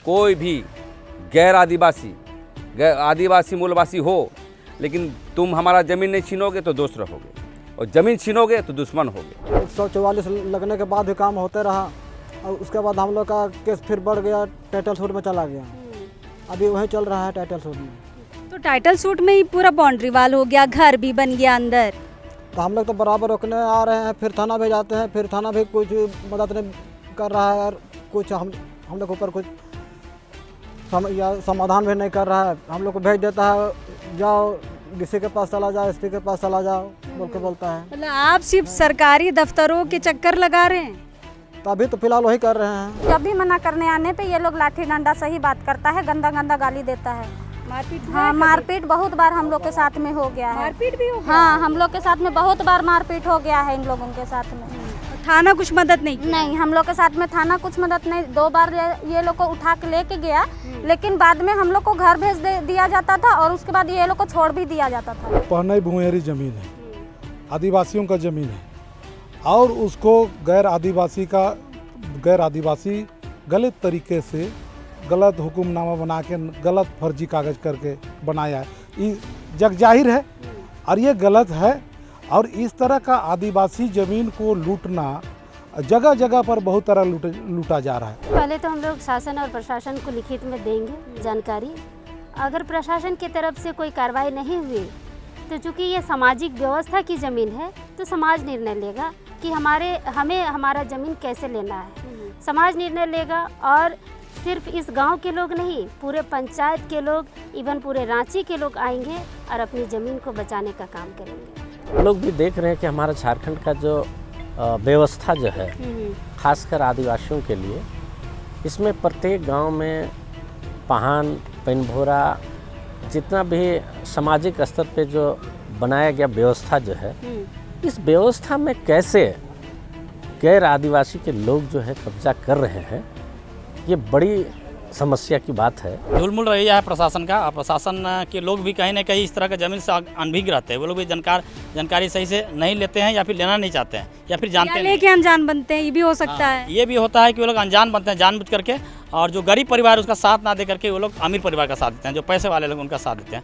कोई भी गैर आदिवासी मूलवासी हो, लेकिन तुम हमारा ज़मीन नहीं छीनोगे तो दोस्त रहोगे, और ज़मीन छीनोगे तो दुश्मन होगे। 144 लगने के बाद भी काम होते रहा, और उसके बाद हम लोग का केस फिर बढ़ गया, टाइटल सूट में चला गया। अभी वही चल रहा है टाइटल सूट में। तो टाइटल सूट में ही पूरा बाउंड्री वाल हो गया, घर भी बन गया अंदर। तो हम लोग तो बराबर रोकने आ रहे हैं, फिर थाना भेजाते हैं, फिर थाना भी कुछ मदद नहीं कर रहा है, और कुछ हम लोग के ऊपर कुछ समाधान भी नहीं कर रहा है। हम लोग को भेज देता है, जाओ डीसी के पास चला जाओ, एसपी के पास चला जाओ बोल के बोलता है। मतलब आप सिर्फ सरकारी दफ्तरों के चक्कर लगा रहे हैं? तो अभी तो फिलहाल वही कर रहे हैं। जब भी मना करने आने पे ये लोग लाठी डंडा से ही बात करता है, गंदा गंदा गाली देता है। मारपीट? हाँ, मारपीट बहुत बार हम लोग के साथ में हो गया है। मारपीट भी हो गया? हाँ, हम लोग के साथ में बहुत बार मारपीट हो गया है इन लोगों के साथ में। थाना कुछ मदद नहीं की? नहीं, हम लोग के साथ में थाना कुछ मदद नहीं। 2 बार ये लोग को उठा के लेके गया, लेकिन बाद में हम लोग को घर भेज दिया जाता था, और उसके बाद ये लोग को छोड़ भी दिया जाता था। पहनई भुएरी ज़मीन है, आदिवासियों का ज़मीन है, और उसको गैर आदिवासी गलत तरीके से गलत हुक्मनामा बना के गलत फर्जी कागज़ करके बनाया है। ये जग जाहिर है और ये गलत है। और इस तरह का आदिवासी ज़मीन को लूटना जगह जगह पर बहुत तरह लूटा जा रहा है। पहले तो हम लोग शासन और प्रशासन को लिखित में देंगे जानकारी। अगर प्रशासन की तरफ से कोई कार्रवाई नहीं हुई तो चूँकि ये सामाजिक व्यवस्था की ज़मीन है, तो समाज निर्णय लेगा कि हमें हमारा ज़मीन कैसे लेना है। समाज निर्णय लेगा, और सिर्फ इस गांव के लोग नहीं, पूरे पंचायत के लोग, इवन पूरे रांची के लोग आएंगे और अपनी ज़मीन को बचाने का काम करेंगे। लोग भी देख रहे हैं कि हमारा झारखंड का जो व्यवस्था जो है, खासकर आदिवासियों के लिए, इसमें प्रत्येक गांव में पहान, पेनभोरा, जितना भी सामाजिक स्तर पे जो बनाया गया व्यवस्था जो है, इस व्यवस्था में कैसे गैर आदिवासी के लोग जो है कब्जा कर रहे हैं, ये बड़ी समस्या की बात है। ढुलमुल रवैया है प्रशासन का, और प्रशासन के लोग भी कहीं ना कहीं इस तरह का ज़मीन से अनभिज्ञ रहते हैं। वो लोग भी जानकारी सही से नहीं लेते हैं, या फिर लेना नहीं चाहते हैं, या फिर जानते हैं लेके अनजान बनते हैं। ये भी हो सकता है। ये भी होता है कि वो लोग अनजान बनते हैं जानबूझ करके, और जो गरीब परिवार उसका साथ ना दे करके वो लोग अमीर परिवार का साथ देते हैं, जो पैसे वाले लोग उनका साथ देते हैं।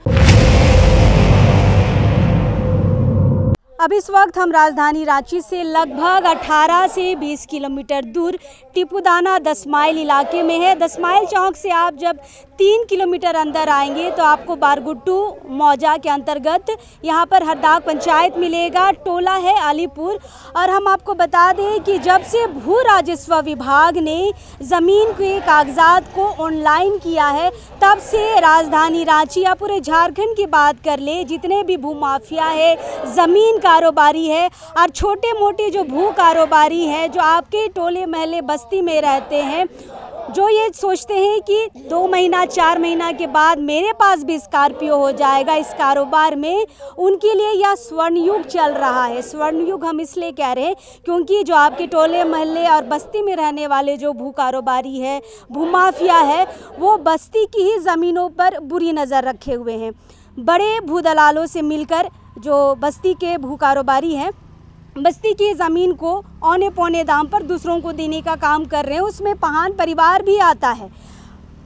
अब इस वक्त हम राजधानी रांची से लगभग 18 से 20 किलोमीटर दूर टिपुदाना 10 माइल इलाके में है। 10 माइल चौक से आप जब 3 किलोमीटर अंदर आएंगे तो आपको बारगुट्टू मौजा के अंतर्गत यहाँ पर हरदाग पंचायत मिलेगा। टोला है अलीपुर। और हम आपको बता दें कि जब से भू राजस्व विभाग ने ज़मीन के कागजात को ऑनलाइन किया है, तब से राजधानी रांची या पूरे झारखंड की बात कर ले, जितने भी भू माफिया है, ज़मीन कारोबारी है, और छोटे मोटे जो भू कारोबारी हैं, जो आपके टोले महल्ले बस्ती में रहते हैं, जो ये सोचते हैं कि 2 महीना 4 महीना के बाद मेरे पास भी स्कॉर्पियो हो जाएगा इस कारोबार में, उनके लिए यह स्वर्ण युग चल रहा है। स्वर्ण युग हम इसलिए कह रहे हैं क्योंकि जो आपके टोले महल्ले और बस्ती में रहने वाले जो भू कारोबारी है, भूमाफिया है, वो बस्ती की ही ज़मीनों पर बुरी नज़र रखे हुए हैं। बड़े भू दलालों से मिलकर जो बस्ती के भू कारोबारी हैं, बस्ती की ज़मीन को औने पौने दाम पर दूसरों को देने का काम कर रहे हैं। उसमें पहान परिवार भी आता है।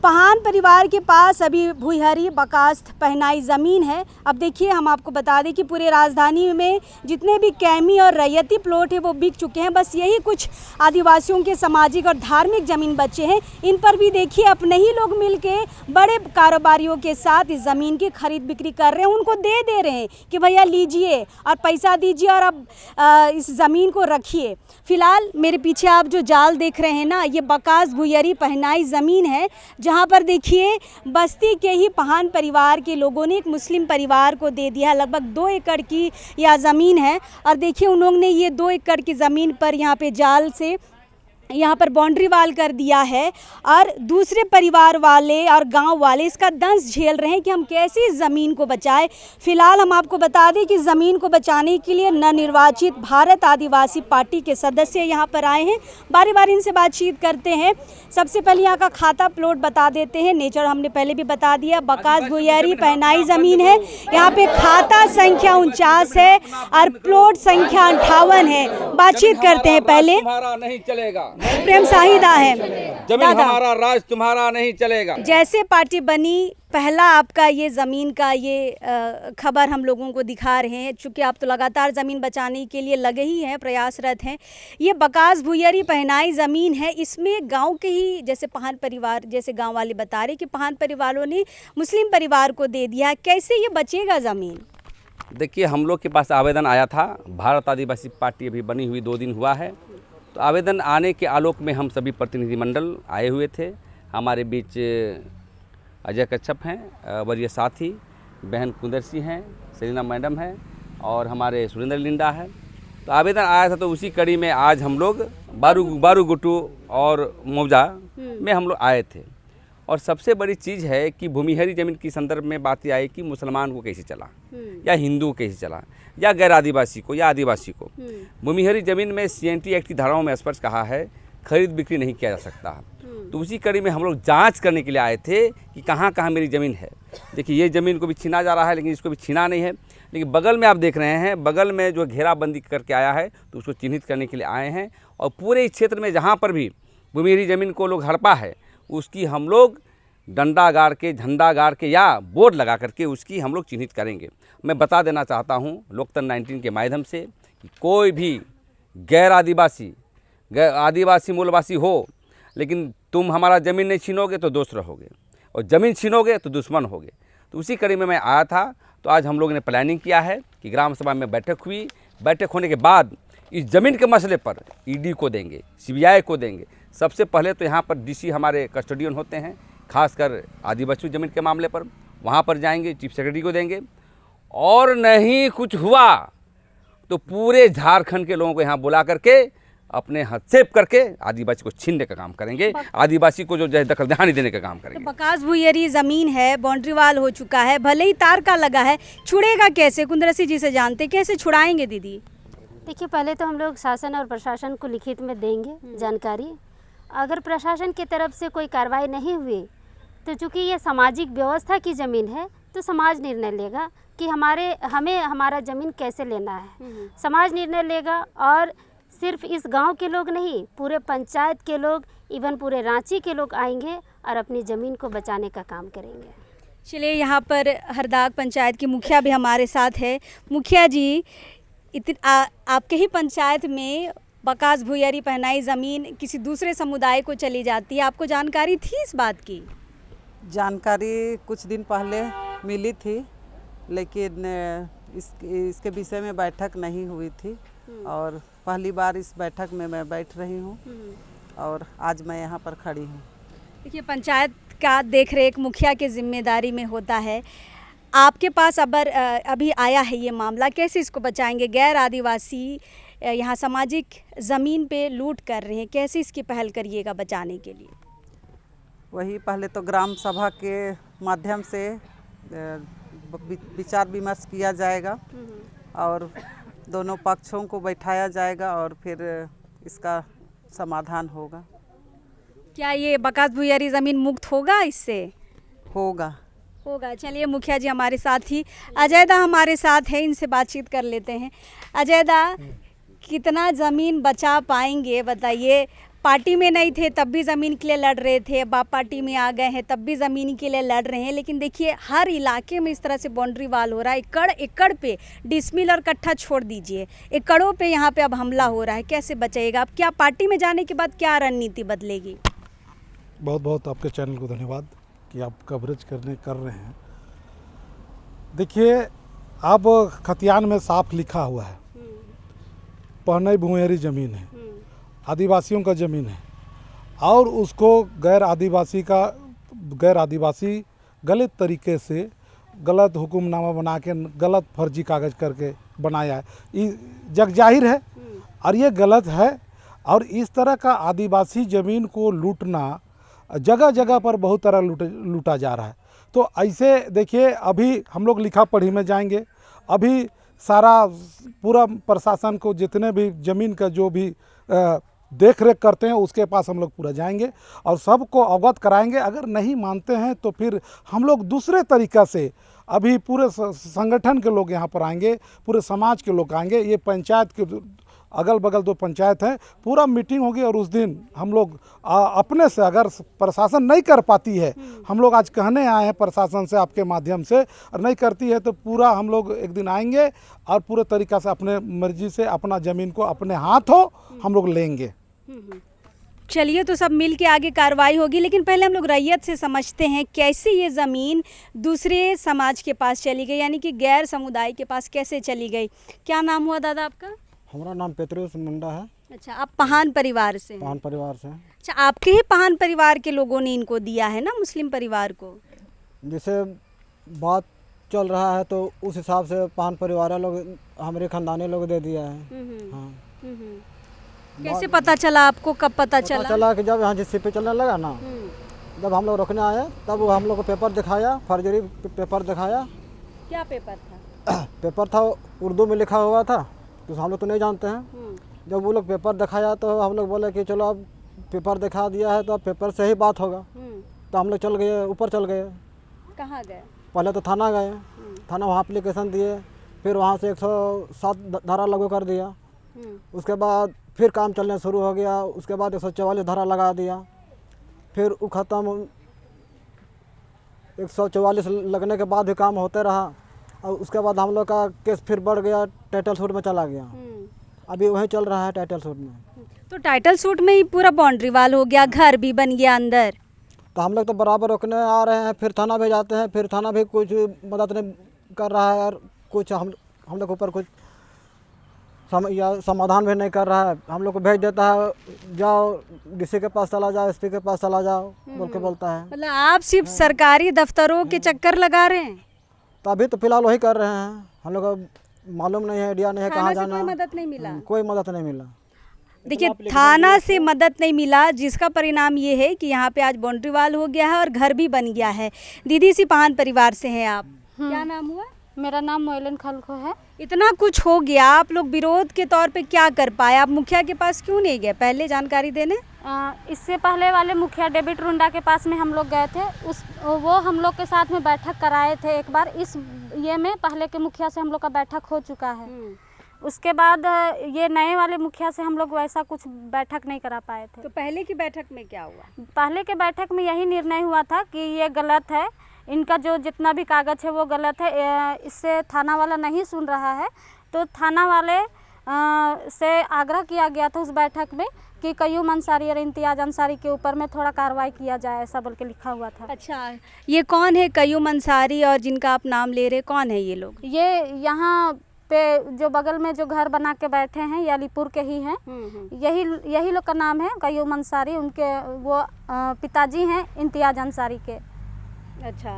पहान परिवार के पास अभी भुईहरी बकास्त पहनाई ज़मीन है। अब देखिए, हम आपको बता दें कि पूरे राजधानी में जितने भी कैमी और रैयती प्लॉट है वो बिक चुके हैं। बस यही कुछ आदिवासियों के सामाजिक और धार्मिक ज़मीन बचे हैं। इन पर भी देखिए अपने ही लोग मिलके बड़े कारोबारियों के साथ इस ज़मीन की खरीद बिक्री कर रहे हैं। उनको दे रहे हैं कि भैया लीजिए और पैसा दीजिए और अब इस ज़मीन को रखिए। फ़िलहाल मेरे पीछे आप जो जाल देख रहे हैं ना, ये बकास भुईहरी पहनाई ज़मीन है, जहाँ पर देखिए बस्ती के ही पहान परिवार के लोगों ने एक मुस्लिम परिवार को दे दिया। लगभग 2 एकड़ की यह ज़मीन है, और देखिए उन्होंने ये 2 एकड़ की ज़मीन पर यहाँ पे जाल से यहाँ पर बाउंड्री वाल कर दिया है, और दूसरे परिवार वाले और गांव वाले इसका दंश झेल रहे हैं कि हम कैसे इस ज़मीन को बचाएं। फ़िलहाल हम आपको बता दें कि ज़मीन को बचाने के लिए नवनिर्वाचित भारत आदिवासी पार्टी के सदस्य यहाँ पर आए हैं। बारी बारी इनसे बातचीत करते हैं। सबसे पहले यहाँ का खाता प्लॉट बता देते हैं। नेचर हमने पहले भी बता दिया, बकास भुईहरी पहनाई ज़मीन है। यहाँ पे खाता संख्या 49 है और प्लॉट संख्या 58 है। बातचीत करते हैं। पहले नहीं चलेगा। प्रेम साहिदा है। जमीन हमारा, राज तुम्हारा नहीं चलेगा। जैसे पार्टी बनी, पहला आपका ये ज़मीन का ये खबर हम लोगों को दिखा रहे हैं, चूँकि आप तो लगातार ज़मीन बचाने के लिए लगे ही हैं, प्रयासरत हैं। ये बकास भुइयरी पहनाई ज़मीन है, इसमें गांव के ही जैसे पहान परिवार, जैसे गांव वाले बता रहे कि पहान परिवारों ने मुस्लिम परिवार को दे दिया, कैसे ये बचेगा ज़मीन? देखिए, हम लोग के पास आवेदन आया था। भारत आदिवासी पार्टी अभी बनी हुई 2 दिन हुआ है, तो आवेदन आने के आलोक में हम सभी प्रतिनिधिमंडल आए हुए थे। हमारे बीच अजय कच्छप हैं, वरीय साथी, बहन कुंदरसी हैं, सेलिना मैडम हैं और हमारे सुरेंद्र लिंडा है। तो आवेदन आया था, तो उसी कड़ी में आज हम लोग बारूगुटू और मौजा में हम लोग आए थे। और सबसे बड़ी चीज़ है कि भूमिहरी ज़मीन की संदर्भ में बात आई कि मुसलमान को कैसे चला या हिंदू कैसे चला या गैर आदिवासी को या आदिवासी को। भूमिहरी ज़मीन में CNT एक्ट की धाराओं में स्पष्ट कहा है खरीद बिक्री नहीं किया जा सकता। तो उसी कड़ी में हम लोग जांच करने के लिए आए थे कि कहाँ कहाँ मेरी ज़मीन है। देखिए, ये ज़मीन को भी छीना जा रहा है, लेकिन इसको भी छीना नहीं है। लेकिन बगल में आप देख रहे हैं, बगल में जो घेराबंदी करके आया है, तो उसको चिन्हित करने के लिए आए हैं। और पूरे इस क्षेत्र में जहाँ पर भी भूमिहरी ज़मीन को लोग हड़पा है, उसकी हम लोग डंडा गाड़ के, झंडा गाड़ के या बोर्ड लगा करके उसकी हम लोग चिन्हित करेंगे। मैं बता देना चाहता हूँ लोकतंत्र 19 के माध्यम से कि कोई भी गैर आदिवासी मूलवासी हो, लेकिन तुम हमारा ज़मीन नहीं छीनोगे तो दोस्त रहोगे, और ज़मीन छीनोगे तो दुश्मन होगे। तो उसी कड़ी में मैं आया था। तो आज हम लोगों ने प्लानिंग किया है कि ग्राम सभा में बैठक हुई। बैठक होने के बाद इस ज़मीन के मसले पर ED को देंगे, CBI को देंगे। सबसे पहले तो यहाँ पर DC हमारे कस्टोडियन होते हैं, खासकर आदिवासी ज़मीन के मामले पर, वहाँ पर जाएंगे, चीफ सेक्रेटरी को देंगे। और नहीं कुछ हुआ तो पूरे झारखंड के लोगों को यहाँ बुला करके अपने हस्तक्षेप करके आदिवासी को छीनने का काम करेंगे, आदिवासी को जो दखलंदाजी देने का काम करेंगे। तो बकास भुइयरी ज़मीन है, बाउंड्री वाल हो चुका है, भले ही तार का लगा है, छुड़ेगा कैसे? कुंदरसी जी से जानते, कैसे छुड़ाएंगे दीदी? देखिए, पहले तो हम लोग शासन और प्रशासन को लिखित में देंगे जानकारी। अगर प्रशासन की तरफ से कोई कार्रवाई नहीं हुई तो चूँकि ये सामाजिक व्यवस्था की ज़मीन है, तो समाज निर्णय लेगा कि हमें हमारा ज़मीन कैसे लेना है। समाज निर्णय लेगा, और सिर्फ इस गांव के लोग नहीं, पूरे पंचायत के लोग, इवन पूरे रांची के लोग आएंगे और अपनी ज़मीन को बचाने का काम करेंगे। चलिए, यहाँ पर हरदाग पंचायत की मुखिया भी हमारे साथ है। मुखिया जी, आपके ही पंचायत में बकास भुइयरी पहनाई ज़मीन किसी दूसरे समुदाय को चली जाती है, आपको जानकारी थी इस बात की? जानकारी कुछ दिन पहले मिली थी, लेकिन इसके विषय में बैठक नहीं हुई थी, और पहली बार इस बैठक में मैं बैठ रही हूँ और आज मैं यहाँ पर खड़ी हूँ। देखिए, पंचायत का देखरेख मुखिया के जिम्मेदारी में होता है। आपके पास अभी आया है ये मामला, कैसे इसको बचाएंगे? गैर आदिवासी यहाँ सामाजिक ज़मीन पे लूट कर रहे हैं, कैसे इसकी पहल करिएगा बचाने के लिए? वही पहले तो ग्राम सभा के माध्यम से विचार विमर्श किया जाएगा और दोनों पक्षों को बैठाया जाएगा और फिर इसका समाधान होगा। क्या ये बकास भुइयरी ज़मीन मुक्त होगा इससे? होगा। चलिए, मुखिया जी हमारे साथ ही अजय दा हमारे साथ है, इनसे बातचीत कर लेते हैं। अजय दा, कितना ज़मीन बचा पाएंगे बताइए? पार्टी में नहीं थे तब भी ज़मीन के लिए लड़ रहे थे, अब आप पार्टी में आ गए हैं तब भी ज़मीन के लिए लड़ रहे हैं, लेकिन देखिए हर इलाके में इस तरह से बाउंड्री वाल हो रहा है। एकड़ एकड़ पे, डिसमिल और कट्ठा छोड़ दीजिए, एकड़ों पे यहाँ पे अब हमला हो रहा है, कैसे बचेगा? अब क्या पार्टी में जाने के बाद क्या रणनीति बदलेगी? बहुत बहुत आपके चैनल को धन्यवाद कि आप कवरेज कर रहे हैं। देखिए, अब खतियान में साफ लिखा हुआ है, पहनाई भुइयरी ज़मीन है, आदिवासियों का ज़मीन है, और उसको गैर आदिवासी गलत तरीके से गलत हुक्मनामा बना के गलत फर्जी कागज़ करके बनाया है। ये जग जाहिर है और ये गलत है। और इस तरह का आदिवासी ज़मीन को लूटना जगह जगह पर बहुत तरह लूटा जा रहा है। तो ऐसे देखिए, अभी हम लोग लिखा पढ़ी में जाएंगे, अभी सारा पूरा प्रशासन को जितने भी ज़मीन का जो भी देख रेख करते हैं उसके पास हम लोग पूरा जाएंगे और सबको अवगत कराएंगे। अगर नहीं मानते हैं तो फिर हम लोग दूसरे तरीक़ा से, अभी पूरे संगठन के लोग यहाँ पर आएंगे, पूरे समाज के लोग आएंगे, ये पंचायत के अगल बगल 2 पंचायत हैं, पूरा मीटिंग होगी और उस दिन हम लोग अपने से, अगर प्रशासन नहीं कर पाती है, हम लोग आज कहने आए हैं प्रशासन से आपके माध्यम से, और नहीं करती है तो पूरा हम लोग एक दिन आएंगे और पूरे तरीक़ा से अपने मर्जी से अपना ज़मीन को अपने हाथों हम लोग लेंगे। चलिए, तो सब मिल के आगे कार्रवाई होगी, लेकिन पहले हम लोग रैयत से समझते हैं कैसे ये ज़मीन दूसरे समाज के पास चली गई, यानी कि गैर समुदाय के पास कैसे चली गई। क्या नाम हुआ दादा आपका? हमारा नाम पेतरुस मुंडा है। अच्छा, आप पहान परिवार से हैं? पहान परिवार से। अच्छा, आपके ही पहान परिवार के लोगों ने इनको दिया है ना, मुस्लिम परिवार को? जैसे बात चल रहा है तो उस हिसाब से पहान परिवार लोग, हमारे खानदानी लोग दे दिया है। हाँ। कैसे पता चला आपको, कब पता चला? चला कि जब यहाँ जीसीपी चलने लगा ना, जब हम लोग रोकने आए तब वो हम लोग को पेपर दिखाया, फर्जरी पेपर दिखाया। क्या पेपर था? पेपर था उर्दू में लिखा हुआ था, तो हम लोग तो नहीं जानते हैं। जब वो लोग पेपर दिखाया तो हम लोग बोले कि चलो अब पेपर दिखा दिया है तो अब पेपर से ही बात होगा। तो हम लोग चल गए, ऊपर चल गए। कहाँ गए? पहले तो थाना गए, थाना वहाँ एप्लीकेशन दिए, फिर वहाँ से 107 धारा लागू कर दिया। उसके बाद फिर काम चलने शुरू हो गया, उसके बाद 144 धारा लगा दिया, फिर वो ख़त्म। 144 लगने के बाद भी काम होते रहा, और उसके बाद हम लोग का केस फिर बढ़ गया, टाइटल सूट में चला गया। अभी वही चल रहा है टाइटल सूट में। तो टाइटल सूट में ही पूरा बाउंड्री वाल हो गया, घर भी बन गया अंदर। तो हम लोग तो बराबर रोकने आ रहे हैं, फिर थाना भी जाते हैं, फिर थाना भी कुछ मदद नहीं कर रहा है, और कुछ हम लोग के ऊपर कुछ समाधान भी नहीं कर रहा है। हम लोग को भेज देता है, जाओ डीसी के पास चला जाओ, एसपी के पास चला जाओ बोल के बोलता है। मतलब आप सिर्फ सरकारी दफ्तरों के चक्कर लगा रहे हैं? तो अभी तो फिलहाल वही कर रहे हैं। हम लोग को मालूम नहीं है, आइडिया नहीं है कहाँ जाना। कोई मदद नहीं मिला? कोई मदद नहीं मिला। देखिए, थाना से मदद नहीं मिला, जिसका परिणाम ये है कि यहाँ पे आज बाउंड्री वाल हो गया है और घर भी बन गया है। दीदी, सी पहान परिवार से हैं आप, क्या नाम हुआ? मेरा नाम मोइलन खलखो है। इतना कुछ हो गया, आप लोग विरोध के तौर पे क्या कर पाए? आप मुखिया के पास क्यों नहीं गए पहले जानकारी देने? इससे पहले वाले मुखिया डेविड रुंडा के पास में हम लोग गए थे, वो हम लोग के साथ में बैठक कराए थे एक बार। इस ये में पहले के मुखिया से हम लोग का बैठक हो चुका है। उसके बाद ये नए वाले मुखिया से हम लोग वैसा कुछ बैठक नहीं करा पाए थे। तो पहले की बैठक में क्या हुआ? पहले के बैठक में यही निर्णय हुआ था कि ये गलत है, इनका जो जितना भी कागज़ है वो गलत है, इससे थाना वाला नहीं सुन रहा है। तो थाना वाले से आग्रह किया गया था उस बैठक में कि कयूम अंसारी और इम्तियाज़ अंसारी के ऊपर में थोड़ा कार्रवाई किया जाए, ऐसा बोल के लिखा हुआ था। अच्छा, ये कौन है कयूम अंसारी और जिनका आप नाम ले रहे, कौन है ये लोग? ये यहाँ पे जो बगल में जो घर बना के बैठे हैं, ये अलीपुर के ही हैं। यही लोग का नाम है कयूम अंसारी। उनके वो पिताजी हैं इम्तियाज़ अंसारी के। अच्छा,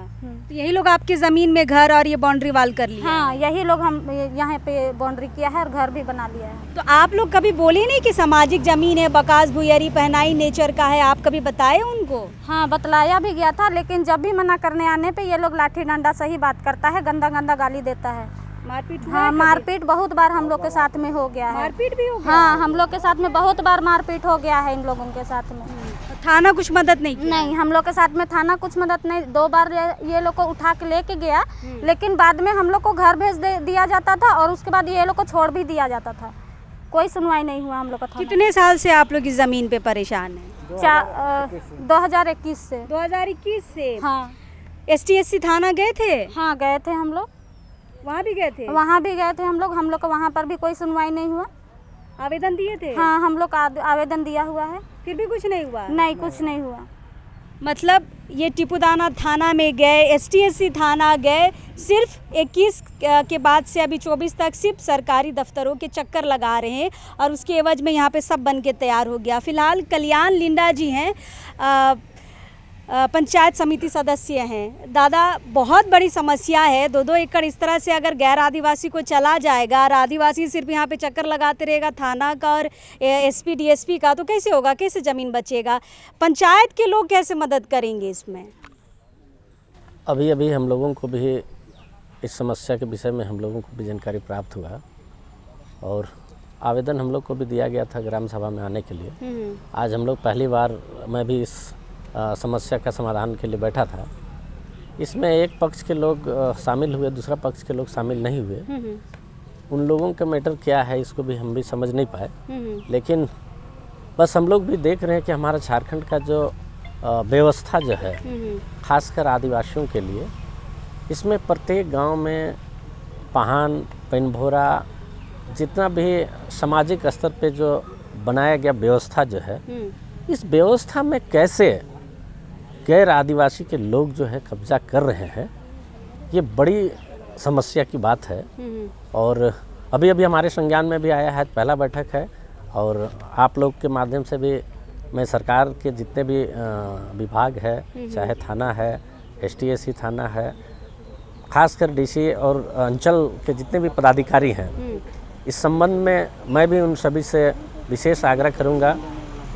तो यही लोग आपकी ज़मीन में घर और ये बाउंड्री वाल कर लिया? हाँ, यही लोग हम यहाँ पे बाउंड्री किया है और घर भी बना लिया है। तो आप लोग कभी बोले नहीं कि सामाजिक ज़मीन है, बकास भुयरी पहनाई नेचर का है? आप कभी बताए उनको? हाँ, बतलाया भी गया था, लेकिन जब भी मना करने आने पे ये लोग लाठी डंडा से ही बात करता है, गंदा गंदा गाली देता है। मारपीट हुआ? हाँ, मारपीट बहुत बार हम लोग के साथ में हो गया है। मारपीट भी हो गया? हाँ, हम लोग के साथ में बहुत बार मारपीट हो गया है इन लोगों के साथ में। थाना कुछ मदद नहीं की? नहीं, हम लोग के साथ में थाना कुछ मदद नहीं। 2 बार ये लोग को उठा के लेके गया, लेकिन बाद में हम लोग को घर भेज दिया जाता था और उसके बाद ये लोग को छोड़ भी दिया जाता था। कोई सुनवाई नहीं हुआ हम लोग का। कितने साल से आप लोग इस ज़मीन पे परेशान हैं? 2021 से। 2021 से? हाँ। ST/SC थाना गए थे? हाँ, गए थे हम लोग। वहाँ भी गए थे? वहाँ भी गए थे हम लोग का वहाँ पर भी कोई सुनवाई नहीं हुआ। आवेदन दिए थे? हाँ, हम लोग का आवेदन दिया हुआ है, फिर भी कुछ नहीं हुआ? नहीं, कुछ नहीं हुआ। मतलब ये टिपुदाना थाना में गए, ST/SC थाना गए, सिर्फ 21 के बाद से अभी 24 तक सिर्फ सरकारी दफ्तरों के चक्कर लगा रहे हैं और उसके एवज में यहाँ पे सब बन के तैयार हो गया। फिलहाल कल्याण लिंडा जी हैं, पंचायत समिति सदस्य हैं। दादा, बहुत बड़ी समस्या है। 2-2 एकड़ इस तरह से अगर गैर आदिवासी को चला जाएगा और आदिवासी सिर्फ यहाँ पे चक्कर लगाते रहेगा थाना का और SP DSP का, तो कैसे होगा? कैसे ज़मीन बचेगा? पंचायत के लोग कैसे मदद करेंगे इसमें? अभी हम लोगों को भी इस समस्या के विषय में हम लोगों को भी जानकारी प्राप्त हुआ और आवेदन हम लोग को भी दिया गया था ग्राम सभा में आने के लिए। आज हम लोग पहली बार, मैं भी इस समस्या का समाधान के लिए बैठा था। इसमें एक पक्ष के लोग शामिल हुए, दूसरा पक्ष के लोग शामिल नहीं हुए। उन लोगों का मैटर क्या है इसको भी हम भी समझ नहीं पाए, लेकिन बस हम लोग भी देख रहे हैं कि हमारा झारखंड का जो व्यवस्था जो है खासकर आदिवासियों के लिए, इसमें प्रत्येक गांव में पहान पेनभोरा जितना भी सामाजिक स्तर पे जो बनाया गया व्यवस्था जो है, इस व्यवस्था में कैसे गैर आदिवासी के लोग जो है कब्जा कर रहे हैं, ये बड़ी समस्या की बात है। और अभी अभी हमारे संज्ञान में भी आया है, पहला बैठक है, और आप लोग के माध्यम से भी मैं सरकार के जितने भी विभाग है, चाहे थाना है, STSC थाना है, खासकर DC और अंचल के जितने भी पदाधिकारी हैं, इस संबंध में मैं भी उन सभी से विशेष आग्रह करूंगा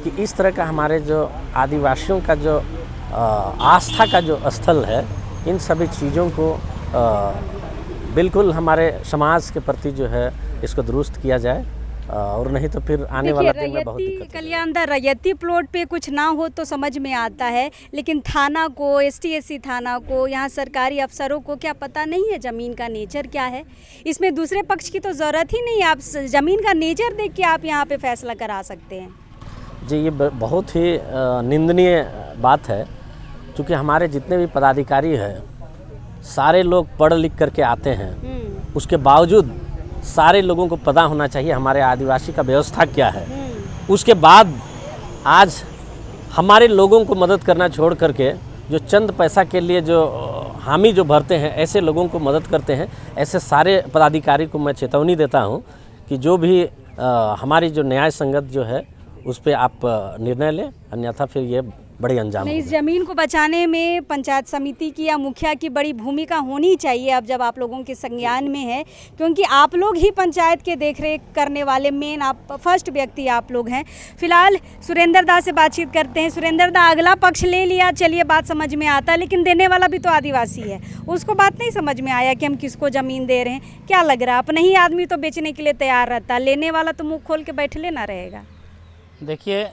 कि इस तरह का हमारे जो आदिवासियों का जो आस्था का जो स्थल है, इन सभी चीज़ों को बिल्कुल हमारे समाज के प्रति जो है इसको दुरुस्त किया जाए, और नहीं तो फिर आने वाला दिन में बहुत दिक्कत होगी। कल्याणदर रैयती प्लॉट पे कुछ ना हो तो समझ में आता है, लेकिन थाना को, STSC थाना को, यहाँ सरकारी अफसरों को क्या पता नहीं है ज़मीन का नेचर क्या है। इसमें दूसरे पक्ष की तो ज़रूरत ही नहीं, आप ज़मीन का नेचर देख के आप यहाँ पे फैसला करा सकते हैं। जी, ये बहुत ही निंदनीय बात है, क्योंकि हमारे जितने भी पदाधिकारी हैं सारे लोग पढ़ लिख करके आते हैं, उसके बावजूद सारे लोगों को पता होना चाहिए हमारे आदिवासी का व्यवस्था क्या है। उसके बाद आज हमारे लोगों को मदद करना छोड़ करके जो चंद पैसा के लिए जो हामी जो भरते हैं, ऐसे लोगों को मदद करते हैं। ऐसे सारे पदाधिकारी को मैं चेतावनी देता हूं कि जो भी हमारी जो न्याय संगत जो है उस पर आप निर्णय लें, अन्यथा फिर ये बड़ी अंजाम इस ज़मीन को बचाने में पंचायत समिति की या मुखिया की बड़ी भूमिका होनी चाहिए, अब जब आप लोगों के संज्ञान में है, क्योंकि आप लोग ही पंचायत के देखरेख करने वाले मेन आप फर्स्ट व्यक्ति आप लोग हैं। फिलहाल सुरेंद्र दा से बातचीत करते हैं। सुरेंद्र दा, अगला पक्ष ले लिया, चलिए बात समझ में आता है, लेकिन देने वाला भी तो आदिवासी है, उसको बात नहीं समझ में आया कि हम किसको ज़मीन दे रहे हैं। क्या लग रहा है, अपना ही आदमी तो बेचने के लिए तैयार रहता है, लेने वाला तो मुँह खोल के बैठ लेना रहेगा। देखिए,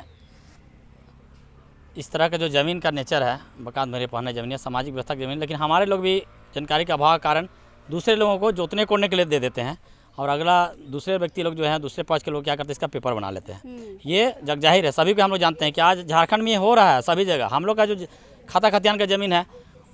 इस तरह का जो ज़मीन का नेचर है, बकात मेरे पहने ज़मीन है, सामाजिक व्यवस्था की ज़मीन, लेकिन हमारे लोग भी जानकारी का अभाव के कारण दूसरे लोगों को जोतने कोड़ने के लिए दे देते हैं, और अगला दूसरे व्यक्ति लोग जो हैं, दूसरे पक्ष के लोग क्या करते हैं, इसका पेपर बना लेते हैं। ये जग जाहिर है, सभी को हम लोग जानते हैं कि आज झारखंड में ये हो रहा है सभी जगह। हम लोग का जो खाता खतियान का ज़मीन है,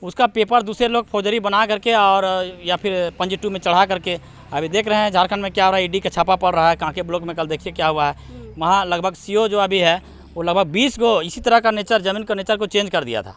उसका पेपर दूसरे लोग फौजरी बना करके और या फिर पंजी 2 में चढ़ा करके, अभी देख रहे हैं झारखंड में क्या हो रहा है। ED का छापा पड़ रहा है कांके ब्लॉक में, कल देखिए क्या हुआ है वहाँ। लगभग CO जो अभी है वो लगभग 20 को इसी तरह का नेचर, ज़मीन का नेचर को चेंज कर दिया था,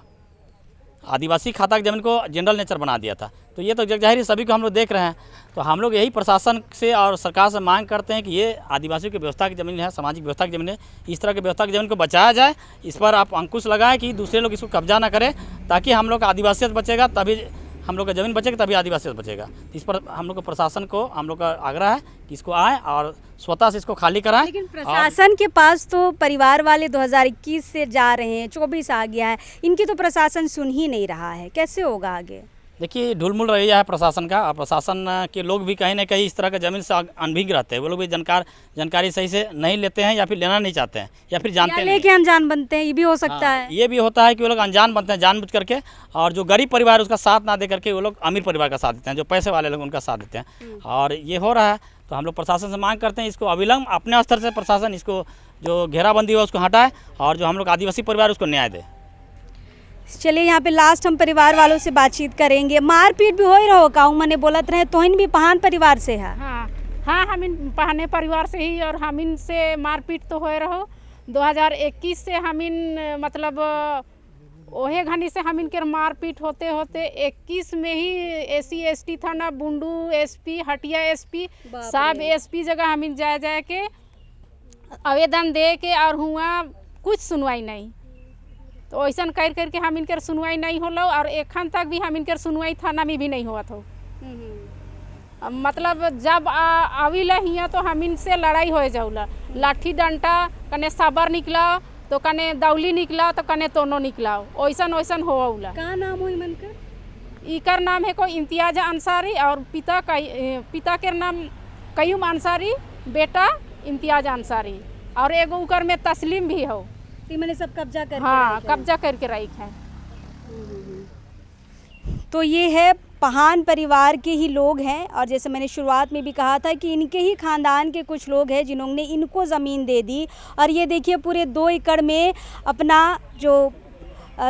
आदिवासी खाता की ज़मीन को जनरल नेचर बना दिया था। तो ये तो जगजाहिर सभी को हम लोग देख रहे हैं। तो हम लोग यही प्रशासन से और सरकार से मांग करते हैं कि ये आदिवासियों की व्यवस्था की ज़मीन है, सामाजिक व्यवस्था की ज़मीन है, इस तरह की व्यवस्था की ज़मीन को बचाया जाए। इस पर आप अंकुश लगाएं कि दूसरे लोग इसको कब्जा ना करें, ताकि हम लोग का आदिवासियत बचेगा, तभी हम लोग का ज़मीन बचेगा, तभी आदिवासियत बचेगा। इस पर हम लोग को प्रशासन को हम लोग का आग्रह है कि इसको आए और स्वतः से इसको खाली कराएं। लेकिन प्रशासन के पास तो परिवार वाले 2021 से जा रहे हैं, 24 आ गया है, इनकी तो प्रशासन सुन ही नहीं रहा है, कैसे होगा आगे? देखिए, ढुलमुल रवैया है प्रशासन का, और प्रशासन के लोग भी कहीं ना कहीं इस तरह का ज़मीन से अनभिज्ञ रहते हैं। वो लोग भी जानकारी सही से नहीं लेते हैं, या फिर लेना नहीं चाहते हैं, या फिर जानते नहीं, लेके अनजान बनते हैं, ये भी हो सकता है। ये भी होता है कि वो लोग अनजान बनते हैं जानबूझ करके, और जो गरीब परिवार उसका साथ ना दे करके वो लोग अमीर परिवार का साथ देते हैं, जो पैसे वाले लोग उनका साथ देते हैं, और ये हो रहा है। तो हम लोग प्रशासन से मांग करते हैं इसको अविलंब अपने स्तर से प्रशासन इसको जो घेराबंदी हो उसको हटाए, और जो हम लोग आदिवासी परिवार उसको न्याय दे। चलिए, यहाँ पे लास्ट हम परिवार वालों से बातचीत करेंगे। मारपीट भी हो ही रहो का मने बोलत रहे, तोहिन भी पहान परिवार से है? हाँ, हम इन पहाने परिवार से ही, और हम इन से मारपीट तो हो रहो। 2021 से हम इन मतलब ओहे घनी से हम इनके मारपीट होते होते 21 में ही SC ST थाना, बुंडू SP, हटिया SP, सब SP जगह हम इन जा के आवेदन दे के, और हुआ कुछ सुनवाई नहीं। तो ऐसा कर करके हम इनकर सुनवाई नहीं होलो, और एखन तक भी हम इनकर सुनवाई थाना में भी नहीं हुआ था। मतलब जब आविला हिया तो हम इनसे लड़ाई हो जाऊला, लाठी डंटा, कने साबर निकला तो कने दौली निकला तो कने तोनो निकला, ओइसन ओइसन होउला। का नाम हो इमन का? इकर नाम है कोई इम्तियाज अंसारी, और पिता के नाम कयूम अंसारी, बेटा इम्तियाज अंसारी, और एगो उकर में तस्लीम भी हो। मैंने सब कब्जा करके, हाँ, कब्जा करके रखा है। तो ये है पहान परिवार के ही लोग हैं और जैसे मैंने शुरुआत में भी कहा था कि इनके ही खानदान के कुछ लोग हैं जिन्होंने इनको ज़मीन दे दी। और ये देखिए पूरे 2 एकड़ में अपना जो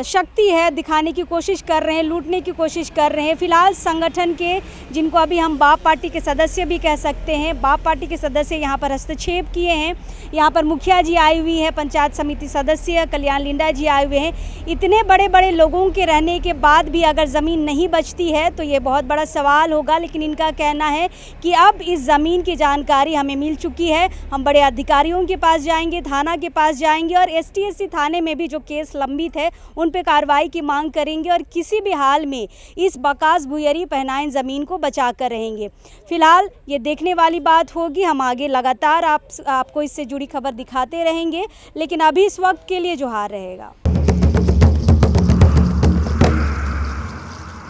शक्ति है दिखाने की कोशिश कर रहे हैं, लूटने की कोशिश कर रहे हैं। फिलहाल संगठन के, जिनको अभी हम बाप पार्टी के सदस्य भी कह सकते हैं, बाप पार्टी के सदस्य यहाँ पर हस्तक्षेप किए हैं। यहाँ पर मुखिया जी आई हुई है, पंचायत समिति सदस्य कल्याण लिंडा जी आए हुए हैं। इतने बड़े बड़े लोगों के रहने के बाद भी अगर ज़मीन नहीं बचती है तो ये बहुत बड़ा सवाल होगा। लेकिन इनका कहना है कि अब इस ज़मीन की जानकारी हमें मिल चुकी है, हम बड़े अधिकारियों के पास जाएंगे, थाना के पास जाएंगे और STSC थाने में भी जो केस लंबित है उन पे कार्रवाई की मांग करेंगे और किसी भी हाल में इस बकास भुयरी पहनाइन ज़मीन को बचा कर रहेंगे। फिलहाल ये देखने वाली बात होगी, हम आगे लगातार आपको इससे जुड़ी खबर दिखाते रहेंगे। लेकिन अभी इस वक्त के लिए जोहार रहेगा।